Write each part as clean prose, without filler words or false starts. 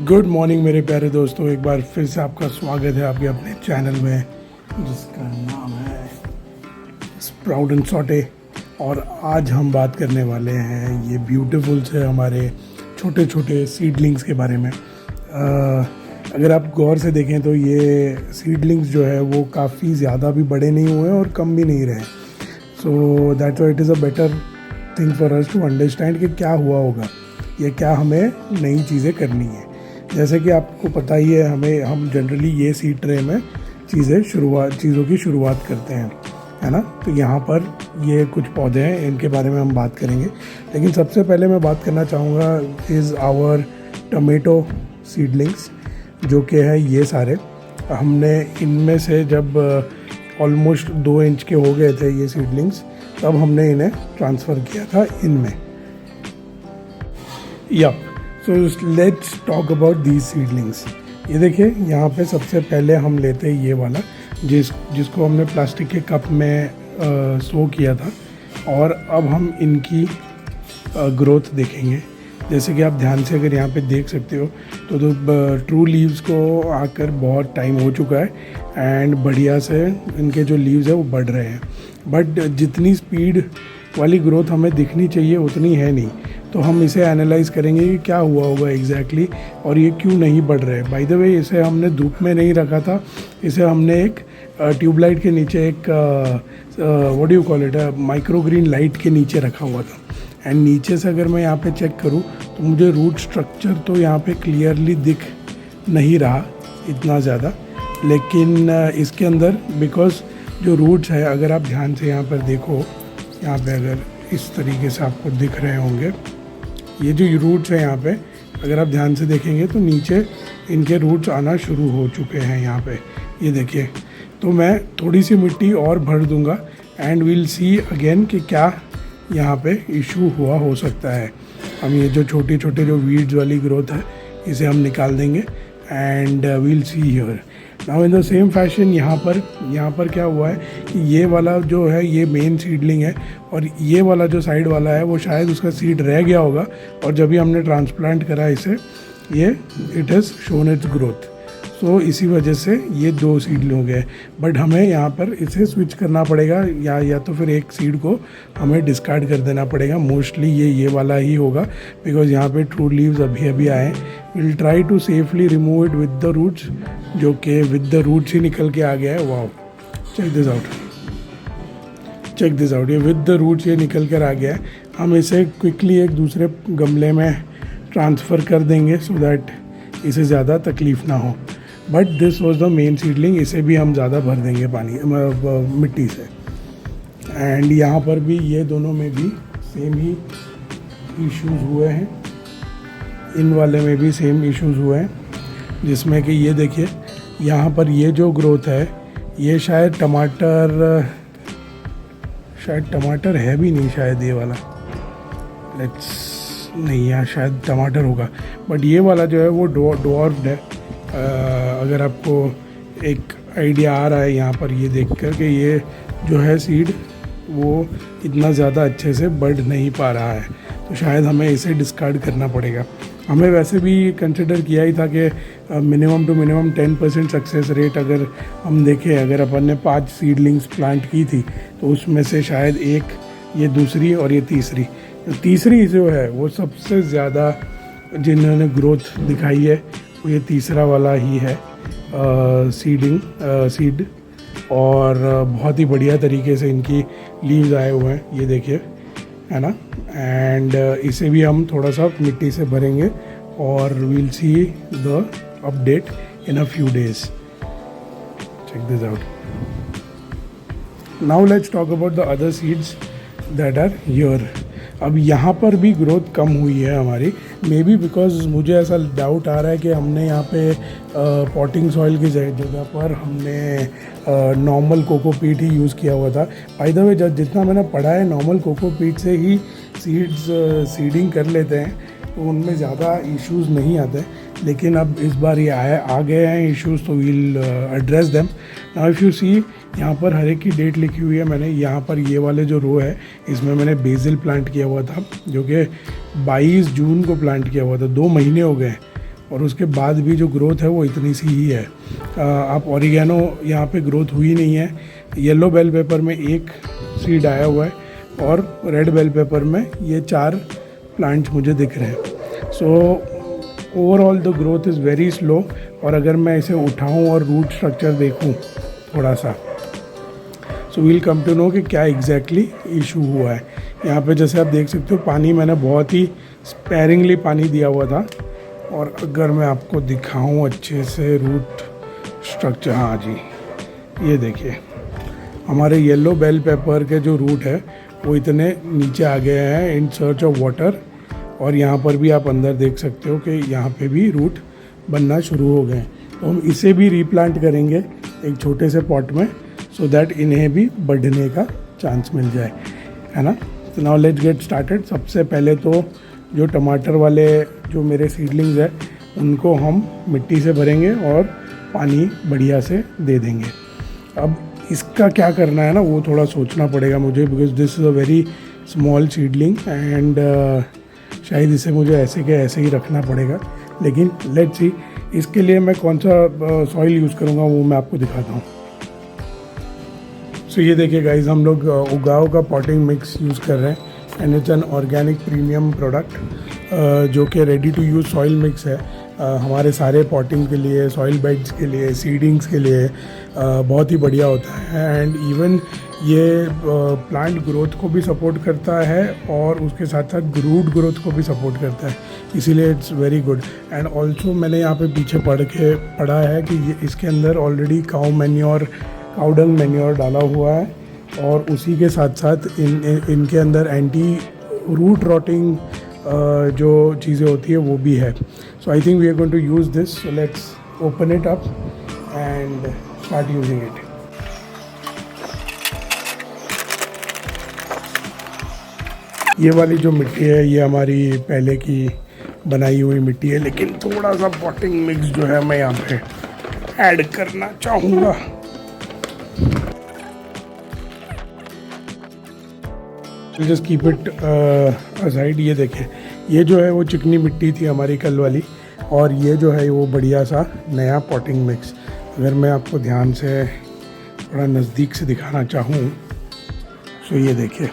Good morning मेरे प्यारे दोस्तों, एक बार फिर से आपका स्वागत है आपके अपने चैनल में जिसका नाम है स्प्राउट एंड सॉटे। और आज हम बात करने वाले हैं ये ब्यूटीफुल से हमारे छोटे छोटे सीडलिंग्स के बारे में। अगर आप गौर से देखें तो ये सीडलिंग्स जो है वो काफ़ी ज़्यादा भी बड़े नहीं हुए और कम भी नहीं रहे। So that's why it is a better thing for us to understand कि क्या हुआ होगा या क्या हमें नई चीज़ें करनी है। जैसे कि आपको पता ही है, हम जनरली ये सीड ट्रे में चीज़ों की शुरुआत करते हैं, है ना। तो यहाँ पर ये कुछ पौधे हैं, इनके बारे में हम बात करेंगे। लेकिन सबसे पहले मैं बात करना चाहूँगा इज़ आवर टमेटो सीडलिंग्स, जो कि है ये सारे। हमने इनमें से जब ऑलमोस्ट 2 इंच के हो गए थे ये सीडलिंग्स, तब हमने इन्हें ट्रांसफ़र किया था इनमें। So let's talk about these seedlings. ये देखिए, यहाँ पे सबसे पहले हम लेते हैं ये वाला जिसको हमने प्लास्टिक के कप में सो किया था। और अब हम इनकी ग्रोथ देखेंगे। जैसे कि आप ध्यान से अगर यहाँ पे देख सकते हो तो ट्रू लीव्स को आकर बहुत टाइम हो चुका है एंड बढ़िया से इनके जो लीव्स है वो बढ़ रहे हैं। बट जितनी स्पीड वाली ग्रोथ हमें दिखनी चाहिए उतनी है नहीं। तो हम इसे एनालाइज़ करेंगे कि क्या हुआ होगा एग्जैक्टली और ये क्यों नहीं बढ़ रहे। बाय द वे, इसे हमने धूप में नहीं रखा था, इसे हमने एक ट्यूबलाइट के नीचे, एक what do you call it, microgreen light के नीचे रखा हुआ था। एंड नीचे से अगर मैं यहाँ पे चेक करूँ तो मुझे रूट स्ट्रक्चर तो यहाँ पे क्लियरली दिख नहीं रहा इतना ज़्यादा, लेकिन इसके अंदर बिकॉज जो रूट्स है, अगर आप ध्यान से यहाँ पर देखो, यहाँ पे अगर इस तरीके से आपको दिख रहे होंगे ये जो रूट्स हैं यहाँ पे, अगर आप ध्यान से देखेंगे तो नीचे इनके रूट्स आना शुरू हो चुके हैं यहाँ पे, ये देखिए। तो मैं थोड़ी सी मिट्टी और भर दूंगा एंड वील सी अगेन कि क्या यहाँ पे इशू हुआ हो सकता है। हम ये जो छोटे छोटे जो वीड्स वाली ग्रोथ है इसे हम निकाल देंगे and we'll see here. Now in the same fashion यहाँ पर क्या हुआ है कि ये वाला जो है ये मेन सीडलिंग है और ये वाला जो साइड वाला है वो शायद उसका सीड रह गया होगा और जब भी हमने ट्रांसप्लांट करा इसे, ये it has shown its growth. So इसी वजह से ये 2 सीड हो गए। बट हमें यहाँ पर इसे स्विच करना पड़ेगा या तो फिर एक सीड को हमें डिस्कार्ड कर देना पड़ेगा। मोस्टली ये वाला ही होगा बिकॉज यहाँ पे ट्रू लीव्स अभी आए। Will try to safely remove it with the roots, जो कि विद द रूट्स ही निकल के आ गया है। वाओ, चेक दिस आउट, ये विद द रूट्स ये निकल कर आ गया है। हम इसे क्विकली एक दूसरे गमले में ट्रांसफ़र कर देंगे सो दैट इसे ज़्यादा तकलीफ़ ना हो। But this was the main seedling, इसे भी हम ज़्यादा भर देंगे मिट्टी से। एंड यहाँ पर भी ये दोनों में भी सेम ही इश्यूज़ हुए हैं, इन वाले में भी सेम इश्यूज़ हुए हैं, जिसमें कि ये देखिए यहाँ पर ये जो ग्रोथ है ये शायद टमाटर है भी नहीं, शायद ये वाला नहीं, यहाँ शायद टमाटर होगा। बट ये वाला जो है वो डॉर्फ्ड है। अगर आपको एक आइडिया आ रहा है यहाँ पर ये देख कर कि ये जो है सीड वो इतना ज़्यादा अच्छे से बढ़ नहीं पा रहा है, तो शायद हमें इसे डिस्कार्ड करना पड़ेगा। हमें वैसे भी कंसिडर किया ही था कि minimum to minimum 10% success rate अगर हम देखें, अगर अपन ने 5 सीडलिंग्स प्लांट की थी तो उसमें से शायद एक, ये दूसरी और ये तीसरी जो है वो सबसे ज़्यादा जिन्होंने ग्रोथ दिखाई है वो ये तीसरा वाला ही है सीड। और बहुत ही बढ़िया तरीके से इनकी लीव्स आए हुए हैं, ये देखिए, है ना। एंड इसे भी हम थोड़ा सा मिट्टी से भरेंगे और we'll see the update in a few days. Check this out. Now let's talk about the other seeds that are here. अब यहाँ पर भी ग्रोथ कम हुई है हमारी, मे बी बिकॉज मुझे ऐसा डाउट आ रहा है कि हमने यहाँ पे पॉटिंग सॉइल की जगह पर हमने नॉर्मल कोकोपीट ही यूज़ किया हुआ था। बाय द वे, जितना मैंने पढ़ा है नॉर्मल कोकोपीट से ही सीडिंग कर लेते हैं तो उनमें ज़्यादा इश्यूज़ नहीं आते। लेकिन अब इस बार ये आ गए हैं इश्यूज़, तो we'll address them. Now if you see, यहाँ पर हर एक की डेट लिखी हुई है। मैंने यहाँ पर ये वाले जो रो है इसमें मैंने बेसिल प्लांट किया हुआ था, जो कि 22 जून को प्लांट किया हुआ था। 2 महीने हो गए और उसके बाद भी जो ग्रोथ है वो इतनी सी ही है। आप ऑरिगेनो यहाँ पे ग्रोथ हुई नहीं है। येलो बेल पेपर में एक सीड आया हुआ है और रेड बेल पेपर में ये 4 प्लांट्स मुझे दिख रहे हैं। So overall the growth is very slow. और अगर मैं इसे उठाऊं और रूट स्ट्रक्चर देखूं थोड़ा सा, so we'll come to know कि क्या एग्जैक्टली इशू हुआ है। यहाँ पे जैसे आप देख सकते हो पानी मैंने बहुत ही स्पेयरिंगली पानी दिया हुआ था। और अगर मैं आपको दिखाऊं अच्छे से रूट स्ट्रक्चर, हाँ जी, ये देखिए हमारे येलो बेल पेपर के जो रूट है वो इतने नीचे आ गए हैं इन सर्च ऑफ वाटर। और यहाँ पर भी आप अंदर देख सकते हो कि यहाँ पे भी रूट बनना शुरू हो गए। तो हम इसे भी रीप्लांट करेंगे एक छोटे से पॉट में, सो दैट इन्हें भी बढ़ने का चांस मिल जाए, है ना। तो नाउ लेट्स गेट स्टार्टेड। सबसे पहले तो जो टमाटर वाले जो मेरे सीडलिंग्स है उनको हम मिट्टी से भरेंगे और पानी बढ़िया से दे देंगे। अब इसका क्या करना है ना, वो थोड़ा सोचना पड़ेगा मुझे, because this is a very small seedling and शायद इसे मुझे ऐसे के ऐसे ही रखना पड़ेगा। लेकिन लेट्स सी, इसके लिए मैं कौन सा सॉइल यूज़ करूँगा वो मैं आपको दिखाता हूँ। सो ये देखिए गाइज, हम लोग उगाओ का पॉटिंग मिक्स यूज़ कर रहे हैं and it's an organic premium product जो कि ready to use soil mix है। हमारे सारे पॉटिंग के लिए, सॉइल बेड्स के लिए, सीडिंग्स के लिए बहुत ही बढ़िया होता है। एंड इवन ये प्लांट ग्रोथ को भी सपोर्ट करता है और उसके साथ साथ रूट ग्रोथ को भी सपोर्ट करता है, इसीलिए it's very good. And also मैंने यहाँ पे पीछे पढ़ा है कि ये इसके अंदर ऑलरेडी काउडंग मैन्योर डाला हुआ है और उसी के साथ साथ इनके अंदर एंटी रूट रॉटिंग जो चीज़ें होती है वो भी है। So I think we are going to use this. So let's open it up and start using it. ये वाली जो मिट्टी है ये हमारी पहले की बनाई हुई मिट्टी है, लेकिन थोड़ा सा पॉटिंग मिक्स जो है मैं यहाँ पे ऐड करना चाहूँगा। Just keep it aside. ये देखें, ये जो है वो चिकनी मिट्टी थी हमारी कल वाली, और ये जो है वो बढ़िया सा नया पॉटिंग मिक्स। अगर मैं आपको ध्यान से थोड़ा नज़दीक से दिखाना चाहूँ तो ये देखिए,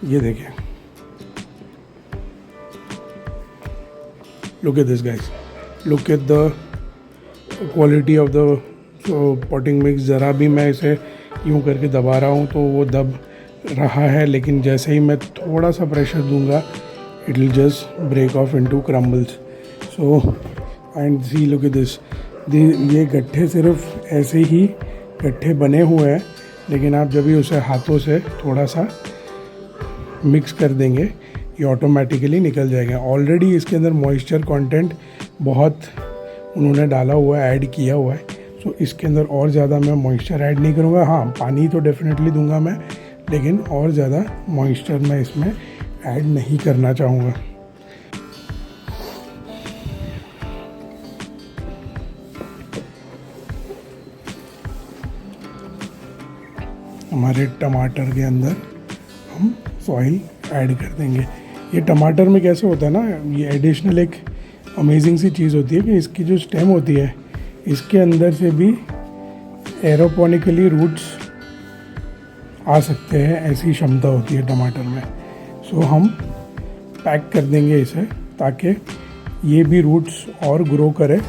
ये देखिए, look at this guys, look at the quality of the potting mix. ज़रा भी मैं इसे यूँ करके दबा रहा हूँ तो वो दब रहा है, लेकिन जैसे ही मैं थोड़ा सा प्रेशर दूंगा it will just break off into crumbles. So and see look at this, ये गट्ठे सिर्फ ऐसे ही गट्ठे बने हुए हैं, लेकिन आप जब भी उसे हाथों से थोड़ा सा मिक्स कर देंगे ये ऑटोमेटिकली निकल जाएगा। ऑलरेडी इसके अंदर मॉइस्चर कंटेंट बहुत उन्होंने डाला हुआ है, ऐड किया हुआ है। सो इसके अंदर और ज़्यादा मैं मॉइस्चर ऐड नहीं करूँगा। हाँ, पानी तो डेफिनेटली दूंगा मैं, लेकिन और ज़्यादा मॉइस्चर मैं इसमें ऐड नहीं करना चाहूँगा। हमारे टमाटर के अंदर हम सॉइल ऐड कर देंगे। ये टमाटर में कैसे होता है ना, ये एडिशनल एक अमेजिंग सी चीज़ होती है कि इसकी जो स्टेम होती है इसके अंदर से भी एरोपोनिकली रूट्स आ सकते हैं, ऐसी क्षमता होती है टमाटर में। सो हम पैक कर देंगे इसे ताकि ये भी रूट्स और ग्रो करे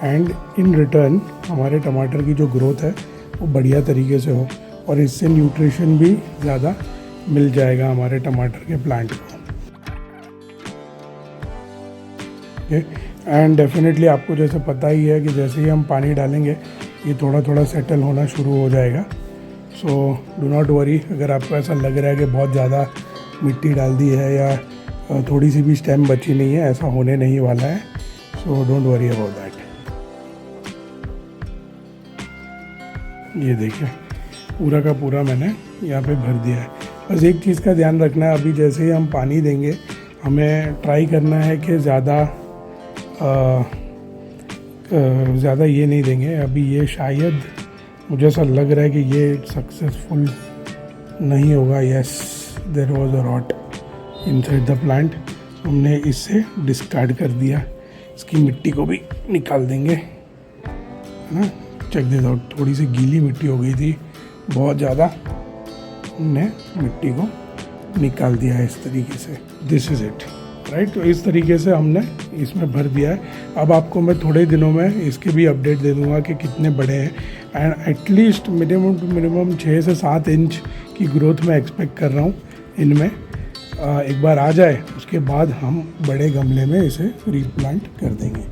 एंड इन रिटर्न हमारे टमाटर की जो ग्रोथ है वो बढ़िया तरीके से हो, और इससे न्यूट्रिशन भी ज़्यादा मिल जाएगा हमारे टमाटर के प्लांट को। एंड डेफिनेटली आपको जैसे पता ही है कि जैसे ही हम पानी डालेंगे ये थोड़ा थोड़ा सेटल होना शुरू हो जाएगा। सो डू नॉट वरी, अगर आपको ऐसा लग रहा है कि बहुत ज़्यादा मिट्टी डाल दी है या थोड़ी सी भी स्टेम बची नहीं है, ऐसा होने नहीं वाला है। So don't worry about that. ये देखिए, पूरा का पूरा मैंने यहाँ पे भर दिया है। बस एक चीज़ का ध्यान रखना है, अभी जैसे ही हम पानी देंगे हमें ट्राई करना है कि ज़्यादा ये नहीं देंगे। अभी ये शायद मुझे ऐसा लग रहा है कि ये सक्सेसफुल नहीं होगा। Yes, there was a rot inside the plant. हमने इससे डिस्कार्ड कर दिया। इसकी मिट्टी को भी निकाल देंगे, है ना। चेक देता हूँ, थोड़ी सी गीली मिट्टी हो गई थी बहुत ज़्यादा, हमने मिट्टी को निकाल दिया है इस तरीके से। This is it, right. तो इस तरीके से हमने इसमें भर दिया है। अब आपको मैं थोड़े दिनों में इसके भी अपडेट दे दूंगा कि कितने बड़े हैं, and at least minimum to minimum 6 से 7 इंच की ग्रोथ मैं एक्सपेक्ट कर रहा हूँ इनमें। एक बार आ जाए उसके बाद हम बड़े गमले में इसे रीप्लांट कर देंगे।